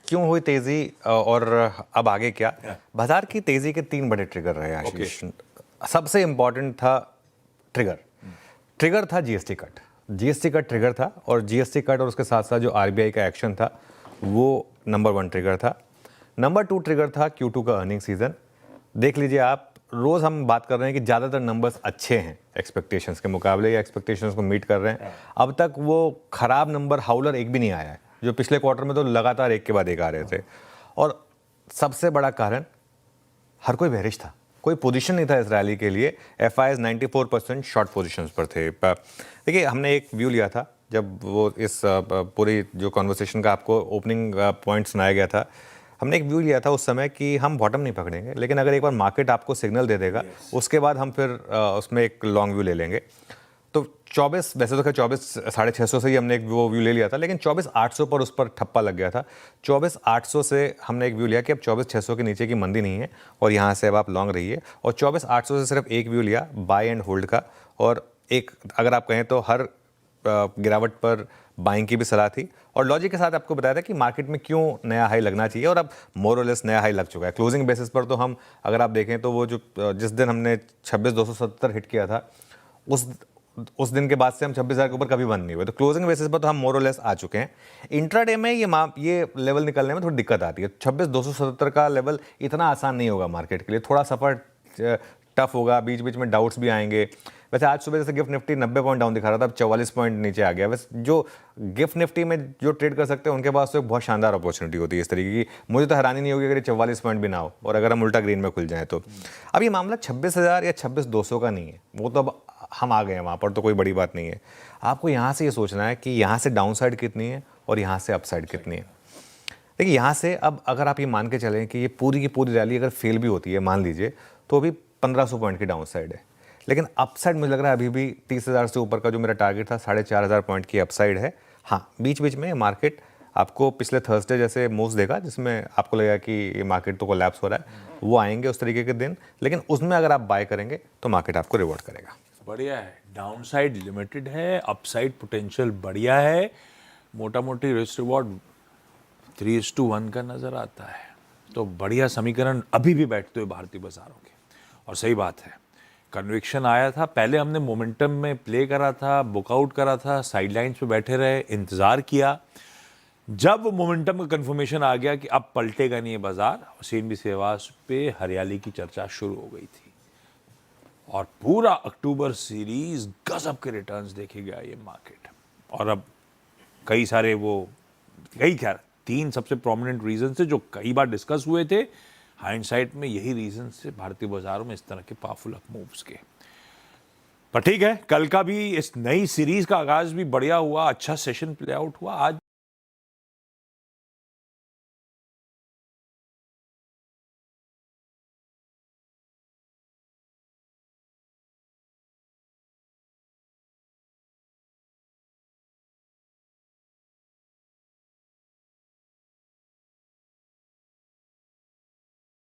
क्यों हुई तेजी और अब आगे क्या? बाजार की तेजी के 3 बड़े ट्रिगर रहे आशीष। सबसे इंपॉर्टेंट था ट्रिगर था GST cut. GST cut trigger था, और जीएसटी कट और उसके साथ साथ जो आरबीआई का एक्शन था वो नंबर 1 ट्रिगर था। नंबर 2 ट्रिगर था Q2 का अर्निंग सीजन। देख लीजिए आप, रोज हम बात कर रहे हैं कि ज़्यादातर नंबर्स अच्छे हैं एक्सपेक्टेशंस के मुकाबले, या एक्सपेक्टेशंस को मीट कर रहे हैं। अब तक वो खराब नंबर हाउलर एक भी नहीं आया है, जो पिछले क्वार्टर में तो लगातार एक के बाद एक आ रहे थे। और सबसे बड़ा कारण, हर कोई बेरिश था, कोई पोजीशन नहीं था इस रैली के लिए। FIs 94% शॉर्ट पोजीशंस पर थे। देखिए, हमने एक व्यू लिया था जब वो इस पूरी जो कॉन्वर्सेशन का आपको ओपनिंग पॉइंट सुनाया गया था, हमने एक व्यू लिया था उस समय कि हम बॉटम नहीं पकड़ेंगे, लेकिन अगर एक बार मार्केट आपको सिग्नल दे देगा उसके बाद हम फिर उसमें एक लॉन्ग व्यू ले लेंगे। तो 24, वैसे तो खैर 24,650 से ही हमने एक वो व्यू ले लिया था, लेकिन 24,800 पर उस पर ठप्पा लग गया था। 24,800 से हमने एक व्यू लिया कि अब 24,600 के नीचे की मंदी नहीं है और यहाँ से अब आप लॉन्ग रहिए। और 24,800 से सिर्फ एक व्यू लिया बाय एंड होल्ड का, और एक अगर आप कहें तो हर गिरावट पर बाइंग की भी सलाह थी। और लॉजिक के साथ आपको बताया था कि मार्केट में क्यों नया हाई लगना चाहिए, और अब मोर और लेस नया हाई लग चुका है। क्लोजिंग बेसिस पर तो हम अगर आप देखें तो वो जो जिस दिन हमने 26,270 हिट किया था, उस दिन के बाद से हम 26,000 के ऊपर कभी बंद नहीं हुए। तो क्लोजिंग बेसिस पर तो हम मोर और लेस आ चुके हैं। इंट्राडे में ये लेवल निकलने में थोड़ी दिक्कत आती है। 26,270 का लेवल इतना आसान नहीं होगा मार्केट के लिए, थोड़ा सफर टफ होगा, बीच बीच में डाउट्स भी आएंगे। वैसे आज सुबह जैसे गिफ्ट निफ्टी 90 पॉइंट डाउन दिखा रहा था, अब 44 पॉइंट नीचे आ गया। वैसे जो गिफ्ट निफ्टी में जो ट्रेड कर सकते हैं उनके पास तो एक बहुत शानदार अपॉर्चुनिटी होती है इस तरीके की। मुझे तो हैरानी नहीं होगी अगर ये 44 पॉइंट भी ना हो, और अगर हम उल्टा ग्रीन में खुल जाए तो। अब ये मामला 26,000 या 26,200 का नहीं है, वो तो अब हम आ गए हैं वहाँ पर, तो कोई बड़ी बात नहीं है। आपको यहाँ से ये सोचना है कि यहाँ से डाउन साइड कितनी है और यहाँ से अप साइड कितनी है। देखिए, यहाँ से अब अगर आप ये मान के चलें कि ये पूरी की पूरी रैली अगर फेल भी होती है मान लीजिए, तो अभी 1,500 पॉइंट की डाउन साइड है। लेकिन अपसाइड मुझे लग रहा है अभी भी 30,000 से ऊपर का जो मेरा टारगेट था 4,500 पॉइंट की अपसाइड है। हाँ, बीच बीच में मार्केट आपको पिछले थर्सडे जैसे मूव्स देगा जिसमें आपको लगेगा कि ये मार्केट तो कोलैप्स हो रहा है, वो आएंगे उस तरीके के दिन। लेकिन उसमें अगर आप बाय करेंगे तो मार्केट आपको रिवॉर्ड करेगा। बढ़िया है, डाउन साइड लिमिटेड है, अपसाइड पोटेंशियल बढ़िया है। मोटा मोटी रिस्क रिवॉर्ड 3:1 का नज़र आता है। तो बढ़िया समीकरण अभी भी बैठते हुए भारतीय बाजारों के। और सही बात है, कन्विक्शन आया था, पहले हमने मोमेंटम में प्ले करा था, बुकआउट करा था, साइडलाइंस पे बैठे रहे, इंतज़ार किया। जब मोमेंटम का कंफर्मेशन आ गया कि अब पलटेगा नहीं है बाजार, CNBC आवास पे हरियाली की चर्चा शुरू हो गई थी, और पूरा अक्टूबर सीरीज गजब के रिटर्न्स देखेगा ये मार्केट। और अब कई सारे क्या 3 सबसे प्रोमिनेंट रीजन से जो कई बार डिस्कस हुए थे, हाइंडसाइट में यही रीजन से भारतीय बाजारों में इस तरह के पावरफुल अप मूव्स के। पर ठीक है, कल का भी इस नई सीरीज का आगाज भी बढ़िया हुआ, अच्छा सेशन प्ले आउट हुआ। आज